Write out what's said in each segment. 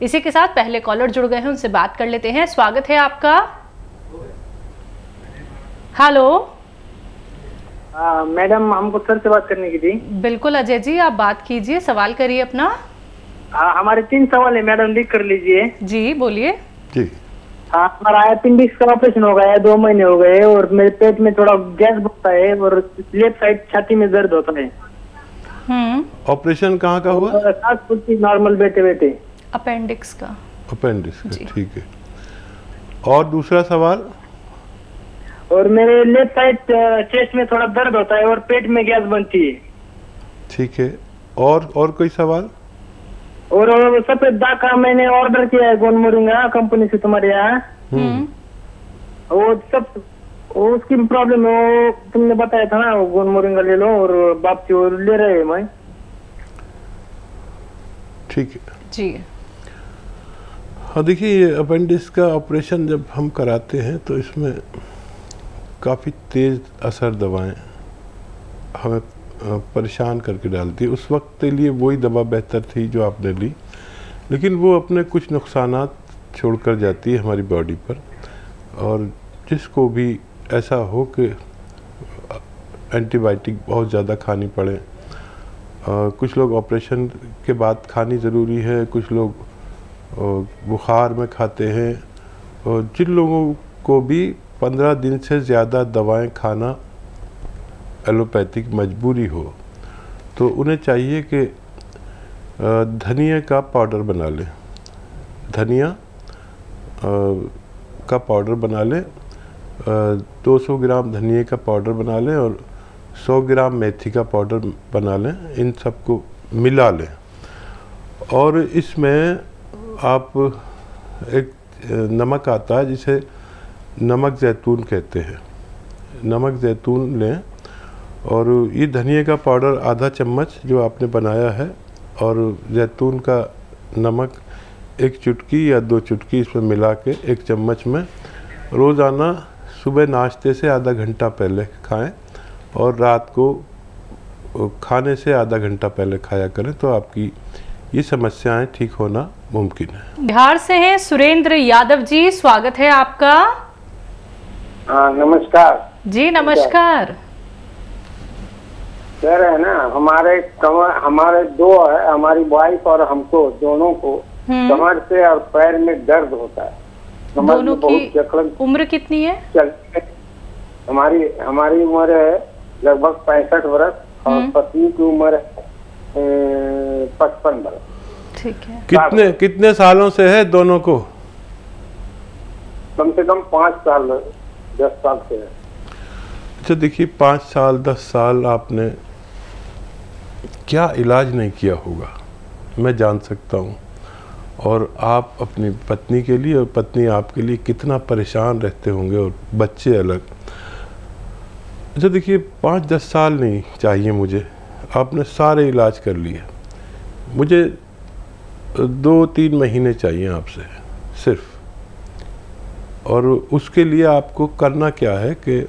इसी के साथ पहले कॉलर जुड़ गए हैं, उनसे बात कर लेते हैं। स्वागत है आपका। हेलो मैडम, हमको सर से बात करने की थी। बिल्कुल अजय जी, आप बात कीजिए, सवाल करिए अपना। हमारे 3 सवाल है मैडम, लिख कर लीजिए। जी बोलिए। जी हाँ, हमारा अपेंडिक्स का ऑपरेशन हो गया है, 2 महीने हो गए और मेरे पेट में थोड़ा गैस बनता है और लेफ्ट साइड छाती में दर्द होता है। ऑपरेशन कहाँ का हुआ? नॉर्मल बैठे बैठे अपेंडिक्स का। अपेंडिक्स का, ठीक है। और दूसरा सवाल? और मेरे लेफ्ट साइड चेस्ट में थोड़ा दर्द होता है और पेट में गैस बनती है। ठीक है। और कोई सवाल? और सफेद दाग का मैंने ऑर्डर किया है गोंद मोरिंगा कंपनी से तुम्हारे यहाँ। वो सब उसकी प्रॉब्लम है, वो तुमने बताया था ना, वो गोंद मोरिंगा ले लो और वापसी और ले रहे हैं मैं। ठीक है जी। हाँ देखिए, अपेंडिक्स का ऑपरेशन जब हम कराते हैं तो इसमें काफ़ी तेज़ असर दवाएं हमें परेशान करके डालती है। उस वक्त के लिए वही दवा बेहतर थी जो आपने ली, लेकिन वो अपने कुछ नुकसानात छोड़ कर जाती है हमारी बॉडी पर। और जिसको भी ऐसा हो कि एंटीबायोटिक बहुत ज़्यादा खानी पड़े, कुछ लोग ऑपरेशन के बाद खानी ज़रूरी है, कुछ लोग बुखार में खाते हैं, और जिन लोगों को भी 15 दिन से ज़्यादा दवाएं खाना एलोपैथिक मजबूरी हो, तो उन्हें चाहिए कि धनिया का पाउडर बना लें। धनिया का पाउडर बना लें, 200 ग्राम धनिया का पाउडर बना लें और 100 ग्राम मेथी का पाउडर बना लें। इन सबको मिला लें और इसमें आप एक नमक आता है जिसे नमक ज़ैतून कहते हैं, नमक ज़ैतून लें। और ये धनिया का पाउडर आधा चम्मच जो आपने बनाया है और जैतून का नमक 1 चुटकी या 2 चुटकी इसमें मिला के 1 चम्मच में रोज़ाना सुबह नाश्ते से आधा घंटा पहले खाएं और रात को खाने से आधा घंटा पहले खाया करें, तो आपकी ये समस्याएं ठीक होना मुमकिन है। बिहार से हैं सुरेंद्र यादव जी, स्वागत है आपका। नमस्कार जी नमस्कार। कह रहे हैं ना, हमारे 2 है, हमारी वाइफ और हमको दोनों को कमर से और पैर में दर्द होता है। दोनों की उम्र कितनी है? हमारी उम्र है लगभग 65 वर्ष और पत्नी की उम्र है 55 वर्ष। ठीक है। कितने सालों से है दोनों को? कम से कम 5 साल 10 साल से है। अच्छा देखिए, 5 साल 10 साल आपने क्या इलाज नहीं किया होगा, मैं जान सकता हूँ। और आप अपनी पत्नी के लिए और पत्नी आपके लिए कितना परेशान रहते होंगे, और बच्चे अलग। अच्छा देखिए, 5-10 साल नहीं चाहिए मुझे, आपने सारे इलाज कर लिए। मुझे 2-3 महीने चाहिए आपसे सिर्फ। और उसके लिए आपको करना क्या है कि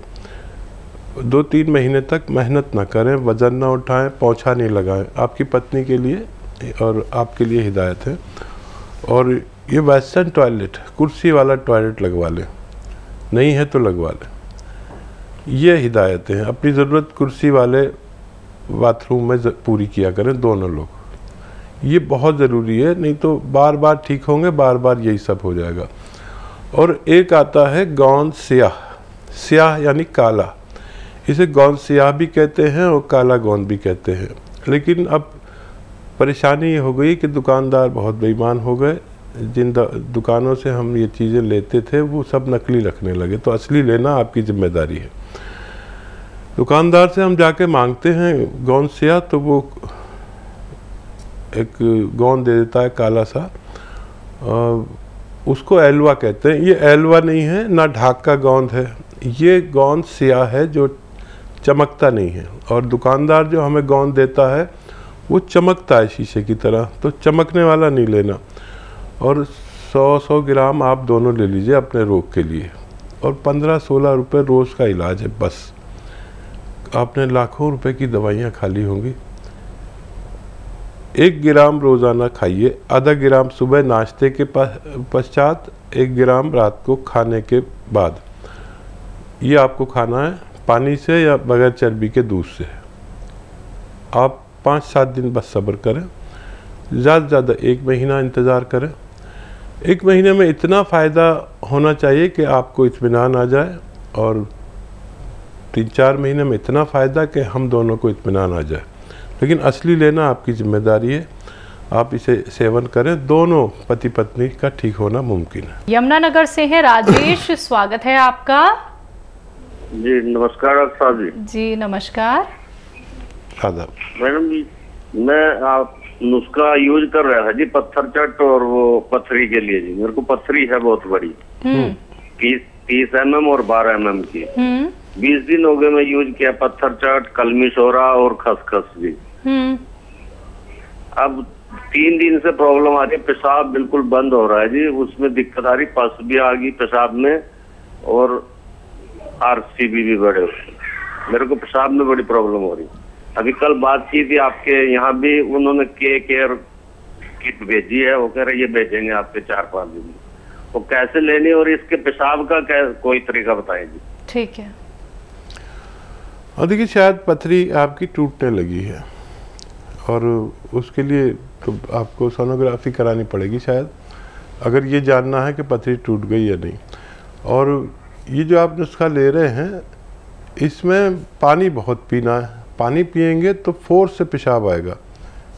2-3 महीने तक मेहनत ना करें, वज़न ना उठाएं, पोंछा नहीं लगाएं। आपकी पत्नी के लिए और आपके लिए हिदायत है। और ये वेस्टर्न टॉयलेट, कुर्सी वाला टॉयलेट लगवा लें, नहीं है तो लगवा लें। ये हिदायतें हैं। अपनी ज़रूरत कुर्सी वाले बाथरूम में पूरी किया करें दोनों लोग। ये बहुत ज़रूरी है, नहीं तो बार बार ठीक होंगे, बार बार यही सब हो जाएगा। और एक आता है गोंद स्याह, स्याह यानी काला, इसे गोंद स्याह भी कहते हैं और काला गोंद भी कहते हैं। लेकिन अब परेशानी ये हो गई कि दुकानदार बहुत बेईमान हो गए। जिन दुकानों से हम ये चीज़ें लेते थे वो सब नकली रखने लगे, तो असली लेना आपकी जिम्मेदारी है। दुकानदार से हम जाके मांगते हैं गोंद स्याह, तो वो एक गोंद दे देता है काला सा, उसको एलवा कहते हैं। ये एलवा नहीं है, ना ढाक का गोंद है, ये गोंद स्याह है जो चमकता नहीं है। और दुकानदार जो हमें गोंद देता है वो चमकता है शीशे की तरह, तो चमकने वाला नहीं लेना। और 100 ग्राम आप दोनों ले लीजिए अपने रोग के लिए, और 15-16 रुपये रोज़ का इलाज है बस। आपने लाखों रुपए की दवाइयाँ खाली होंगी। 1 ग्राम रोज़ाना खाइए, आधा ग्राम सुबह नाश्ते के पश्चात, 1 ग्राम रात को खाने के बाद। ये आपको खाना है पानी से या बगैर चर्बी के दूध से। आप 5-7 दिन बस सब्र करें, ज़्यादा से ज़्यादा 1 महीना इंतज़ार करें। 1 महीने में इतना फ़ायदा होना चाहिए कि आपको इत्मीनान आ जाए, और 3-4 महीने में इतना फ़ायदा कि हम दोनों को इत्मीनान आ जाए। लेकिन असली लेना आपकी जिम्मेदारी है। आप इसे सेवन करें, दोनों पति पत्नी का ठीक होना मुमकिन है। यमुनानगर से है राजेश, स्वागत है आपका। जी नमस्कार डॉक्टर साहब जी। जी नमस्कार। आदाब। मैडम जी, मैं आप नुस्खा यूज कर रहा था जी, पत्थर चट और वो पथरी के लिए जी। मेरे को पथरी है बहुत बड़ी, 30 mm और 12 mm की। 20 दिन हो गए मैं यूज किया, पत्थर चट, कलमी शोरा और खसखस जी। अब 3 दिन से प्रॉब्लम आ रही है, पेशाब बिल्कुल बंद हो रहा है जी, उसमें दिक्कत आ रही, पस भी आ गई पेशाब में और RCB भी बढ़े। मेरे को पेशाब में बड़ी प्रॉब्लम हो रही। अभी कल बात की थी आपके यहाँ भी, उन्होंने केयर किट भेजी है, वो कह रहे ये भेजेंगे आपके 4-5 दिन में। वो कैसे लेनी और इसके पेशाब का कोई तरीका बताएं जी। ठीक है। और देखिए, शायद पथरी आपकी टूटने लगी है और उसके लिए तो आपको सोनोग्राफी करानी पड़ेगी शायद, अगर ये जानना है कि पथरी टूट गई या नहीं। और ये जो आप नुस्खा ले रहे हैं, इसमें पानी बहुत पीना है। पानी पिएंगे तो फोर्स से पेशाब आएगा।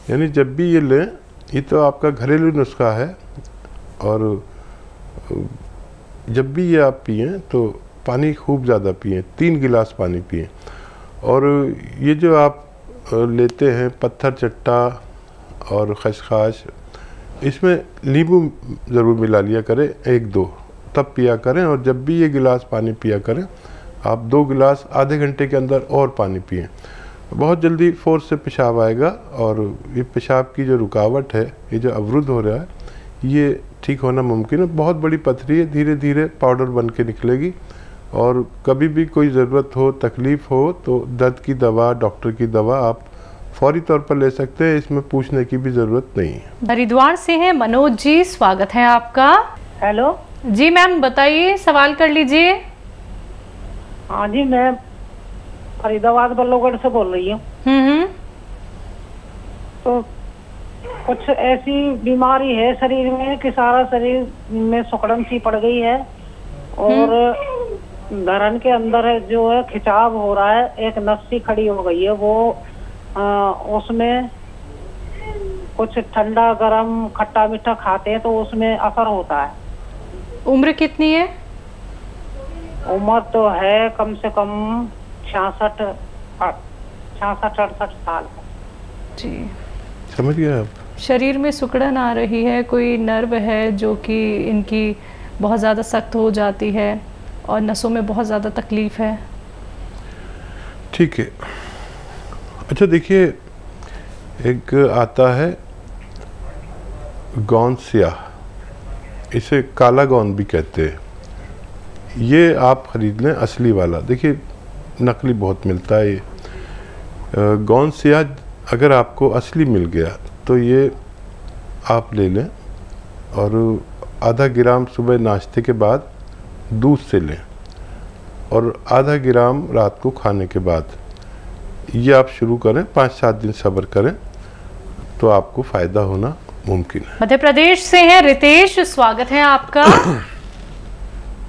यानी जब भी ये लें, ये तो आपका घरेलू नुस्खा है, और जब भी ये आप पिएं तो पानी खूब ज़्यादा पिएं, 3 गिलास पानी पिएं। और ये जो आप लेते हैं पत्थर चट्टा और खसखस, इसमें नींबू ज़रूर मिला लिया करें 1-2, तब पिया करें। और जब भी ये गिलास पानी पिया करें, आप 2 गिलास आधे घंटे के अंदर और पानी पिएं। बहुत जल्दी फोर्स से पेशाब आएगा, और ये पेशाब की जो रुकावट है, ये जो अवरुद्ध हो रहा है, ये ठीक होना मुमकिन है। बहुत बड़ी पथरी है, धीरे धीरे पाउडर बन के निकलेगी। और कभी भी कोई ज़रूरत हो, तकलीफ़ हो, तो दर्द की दवा, डॉक्टर की दवा आप फौरी तौर पर ले सकते हैं, इसमें पूछने की भी ज़रूरत नहीं है। हरिद्वार से है मनोज जी, स्वागत है आपका। हेलो जी मैम, बताइए, सवाल कर लीजिए। हाँ जी, मैं फरीदाबाद बल्लोगढ़ से बोल रही हूँ। तो कुछ ऐसी बीमारी है शरीर में कि सारा शरीर में सुकड़न सी पड़ गई है, और धरन के अंदर है जो है खिंचाव हो रहा है, एक नस खड़ी हो गई है। वो उसमें कुछ ठंडा गरम खट्टा मीठा खाते हैं तो उसमें असर होता है। उम्र कितनी है? उम्र तो है कम से कम 66-68 साल। जी समझ गए आप। शरीर में सिकुड़न आ रही है, कोई नर्व है जो कि इनकी बहुत ज़्यादा सख्त हो जाती है और नसों में बहुत ज़्यादा तकलीफ़ है। ठीक है। अच्छा देखिए, एक आता है गौन स्याह, इसे काला गौन भी कहते हैं। ये आप ख़रीद लें असली वाला। देखिए नकली बहुत मिलता है। ये गौन स्याह अगर आपको असली मिल गया तो ये आप ले लें, और आधा ग्राम सुबह नाश्ते के बाद दूध से लें, और आधा ग्राम रात को खाने के बाद। ये आप शुरू करें, 5-7 दिन सब्र करें तो आपको फ़ायदा होना मुमकिन है। मध्य प्रदेश से है रितेश, स्वागत है आपका।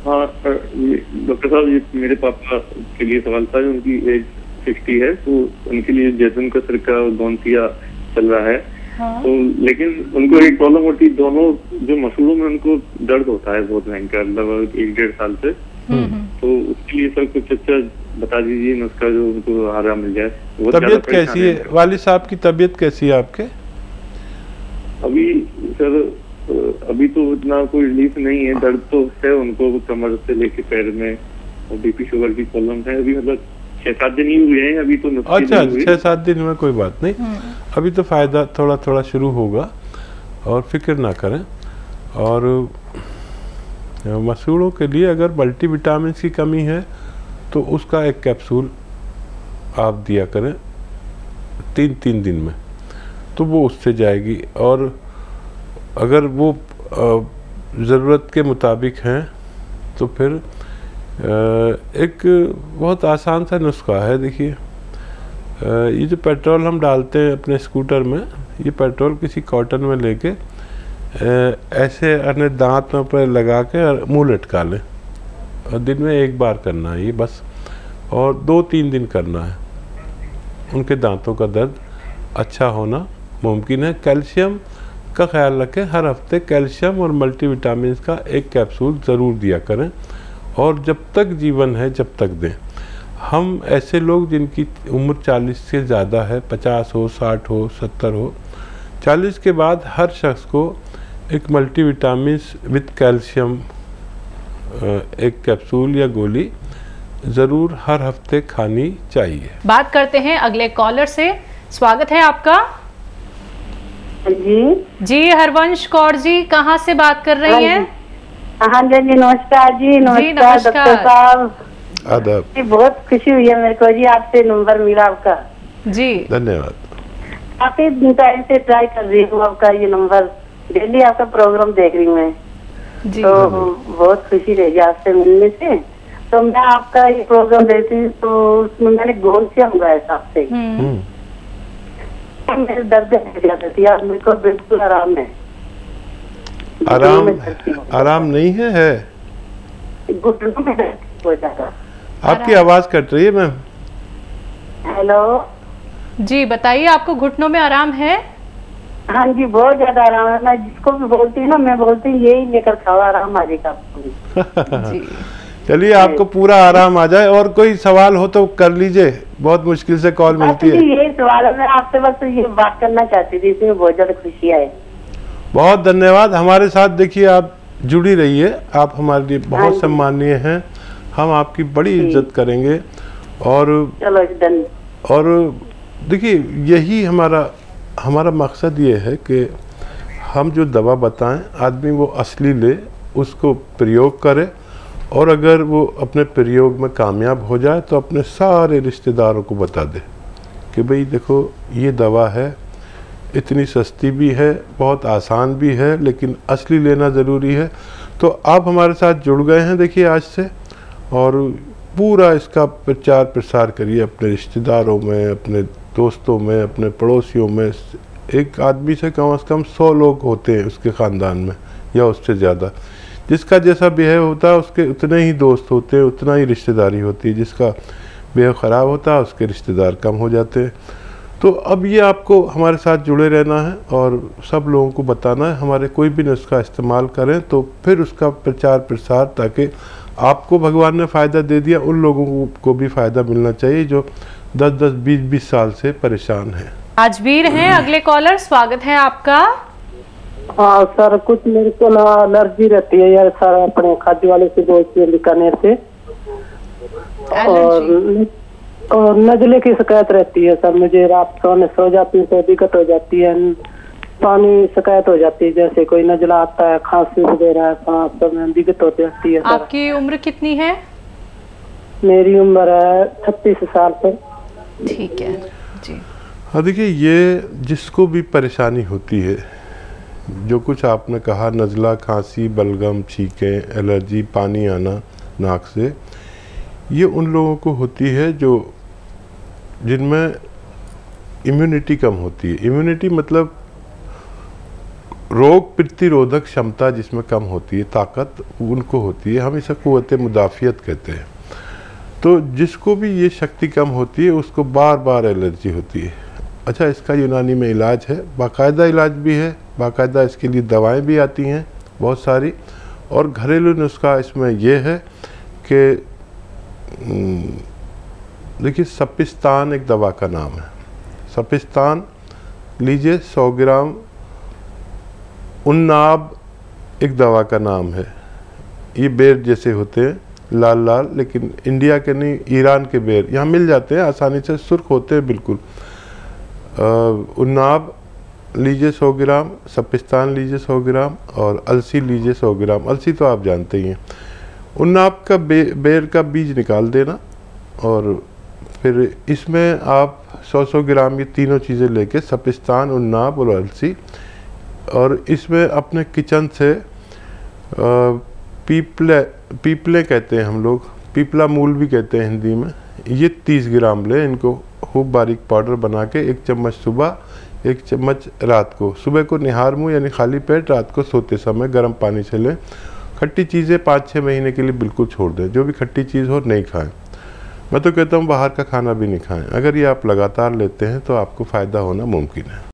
हाँ डॉक्टर साहब, ये मेरे पापा के लिए सवाल था। उनकी एज 60 है, तो उनके लिए जैतून का सिरका गौनसिया चल रहा है। हाँ। तो लेकिन उनको एक प्रॉब्लम होती है, दोनों जो मसूड़ों में उनको दर्द होता है बहुत भयंकर, लगभग 1-1.5 साल से। तो उसके लिए सर कुछ अच्छा बता दीजिए नुस्खा जो उनको आराम मिल जाए। तबीयत कैसी है वालिद साहब की? तबीयत कैसी है आपके? अभी सर अभी तो इतना कोई रिलीफ नहीं है, दर्द तो है उनको कमर से लेके पैर में, और BP शुगर की प्रॉब्लम है। अभी मतलब 6-7 दिन ही हुए हैं अभी तो। अच्छा 6-7 दिन में कोई बात नहीं, अभी तो फ़ायदा थोड़ा थोड़ा शुरू होगा, और फिक्र ना करें। और मसूड़ों के लिए अगर मल्टीविटामिन की कमी है तो उसका एक कैप्सूल आप दिया करें 3-3 दिन में। तो वो उससे जाएगी। और अगर वो ज़रूरत के मुताबिक हैं तो फिर एक बहुत आसान सा नुस्खा है। देखिए, ये जो पेट्रोल हम डालते हैं अपने स्कूटर में, ये पेट्रोल किसी कॉटन में लेके ऐसे अपने दांतों पर लगा के और मुँह लटका लें, और दिन में 1 बार करना है ये बस, और 2-3 दिन करना है। उनके दांतों का दर्द अच्छा होना मुमकिन है। कैल्शियम का ख्याल रखें, हर हफ्ते कैल्शियम और मल्टीविटामिन का 1 कैप्सूल ज़रूर दिया करें, और जब तक जीवन है जब तक दें। हम ऐसे लोग जिनकी उम्र 40 से ज़्यादा है, 50 हो, 60 हो, 70 हो, 40 के बाद हर शख्स को एक मल्टीविटामिन विद कैल्शियम 1 कैप्सूल या गोली ज़रूर हर हफ्ते खानी चाहिए। बात करते हैं अगले कॉलर से। स्वागत है आपका। जी हरवंश कौर जी, कहाँ से बात कर रही हैं? हाँ जी, नमस्कार जी। नमस्कार डॉक्टर साहब। आदाब। बहुत खुशी हुई है मेरे को जी, आपसे नंबर मिला आपका जी। धन्यवाद। काफी टाइम से ट्राई कर रही हूँ आपका ये नंबर, डेली आपका प्रोग्राम देख रही हूँ मैं जी। तो बहुत खुशी रही आपसे मिलने से। तो मैं आपका ये प्रोग्राम देखती हूँ, तो उसमें मैंने गोल से मंगाया था आपसे। मेरे दर्द ज्यादा थी, आज मेरे को बिल्कुल आराम है। आराम नहीं है घुटनों में दर्द हो जाता। आपकी आवाज कट रही है मैम। हेलो जी, बताइए, आपको घुटनों में आराम है? हाँ जी, बहुत ज्यादा आराम है। मैं जिसको भी बोलती हूँ ना, मैं बोलती हूँ यही लेकर खाओ, आराम आ जाएगा आपको। चलिए, आपको पूरा आराम आ जाए। और कोई सवाल हो तो कर लीजिए, बहुत मुश्किल से कॉल मिलती है। यही सवाल है, मैं आपसे बस ये बात करना चाहती थी, इसमें बहुत ज्यादा खुशी है। बहुत धन्यवाद। हमारे साथ देखिए, आप जुड़ी रहिए, आप हमारे लिए बहुत सम्मानीय हैं, हम आपकी बड़ी इज्जत करेंगे। और देखिए, यही हमारा मकसद ये है कि हम जो दवा बताएं आदमी वो असली ले, उसको प्रयोग करे, और अगर वो अपने प्रयोग में कामयाब हो जाए तो अपने सारे रिश्तेदारों को बता दे कि भाई देखो, ये दवा है, इतनी सस्ती भी है, बहुत आसान भी है, लेकिन असली लेना ज़रूरी है। तो आप हमारे साथ जुड़ गए हैं देखिए आज से, और पूरा इसका प्रचार प्रसार करिए अपने रिश्तेदारों में, अपने दोस्तों में, अपने पड़ोसियों में। एक आदमी से कम 100 लोग होते हैं उसके ख़ानदान में या उससे ज़्यादा। जिसका जैसा बिहेव होता है उसके उतने ही दोस्त होते हैं, उतना ही रिश्तेदारी होती है। जिसका बिहेव ख़राब होता है उसके रिश्तेदार कम हो जाते हैं। तो अब ये आपको हमारे साथ जुड़े रहना है और सब लोगों को बताना है। हमारे कोई भी नुस्खा इस्तेमाल करें तो फिर उसका प्रचार प्रसार, ताकि आपको भगवान ने फ़ायदा दे दिया, उन लोगों को भी फ़ायदा मिलना चाहिए जो 10-10, 20-20 साल से परेशान हैं। राजवीर हैं अगले कॉलर, स्वागत है आपका। हाँ सर, कुछ मेरे को ना एलर्जी रहती है यार सर, अपने खाद्य वाले से बोलती है, बीकानेर से, और नजले की शिकायत रहती है सर। मुझे रात सोने सो जाती है तो दिक्कत हो जाती है, पानी शिकायत हो जाती है, जैसे कोई नजला आता है, खांसी वगैरह, सांस में दिक्कत हो जाती है सर। आपकी उम्र कितनी है? मेरी उम्र है 36 साल पर। ठीक है जी। हाँ देखिए, ये जिसको भी परेशानी होती है, जो कुछ आपने कहा, नज़ला, खांसी, बलगम, छींकें, एलर्जी, पानी आना नाक से, ये उन लोगों को होती है जो जिनमें इम्यूनिटी कम होती है। इम्यूनिटी मतलब रोग प्रतिरोधक क्षमता जिसमें कम होती है, ताकत उनको होती है। हम इसे क़ुव्वत मुदाफ़ियत कहते हैं। तो जिसको भी ये शक्ति कम होती है उसको बार बार एलर्जी होती है। अच्छा, इसका यूनानी में इलाज है, बाकायदा इलाज भी है, बाकायदा इसके लिए दवाएं भी आती हैं बहुत सारी। और घरेलू नुस्खा इसमें यह है कि देखिए, सपिस्तान एक दवा का नाम है। सपिस्तान लीजिए 100 ग्राम। उन्नाब एक दवा का नाम है। ये बेर जैसे होते हैं, लाल लाल, लेकिन इंडिया के नहीं, ईरान के बेर यहाँ मिल जाते हैं आसानी से, सुर्ख होते हैं बिल्कुल। उन्नाब लीजिए 100 ग्राम, सपिस्तान लीजिए 100 ग्राम, और अलसी लीजिए 100 ग्राम। अलसी तो आप जानते ही हैं। उन्नाब का बेर का बीज निकाल देना और फिर इसमें आप 100-100 ग्राम ये तीनों चीज़ें लेके सपिस्तान, उन्नाब और अलसी, और इसमें अपने किचन से पीपले कहते हैं हम लोग, पीपला मूल भी कहते हैं हिंदी में, ये 30 ग्राम लें। इनको खूब बारीक पाउडर बना के 1 चम्मच सुबह, 1 चम्मच रात को। सुबह को निहार मुँह यानी खाली पेट, रात को सोते समय गर्म पानी से लें। खट्टी चीज़ें 5-6 महीने के लिए बिल्कुल छोड़ दें, जो भी खट्टी चीज़ हो नहीं खाएं। मैं तो कहता हूँ बाहर का खाना भी नहीं खाएं। अगर ये आप लगातार लेते हैं तो आपको फ़ायदा होना मुमकिन है।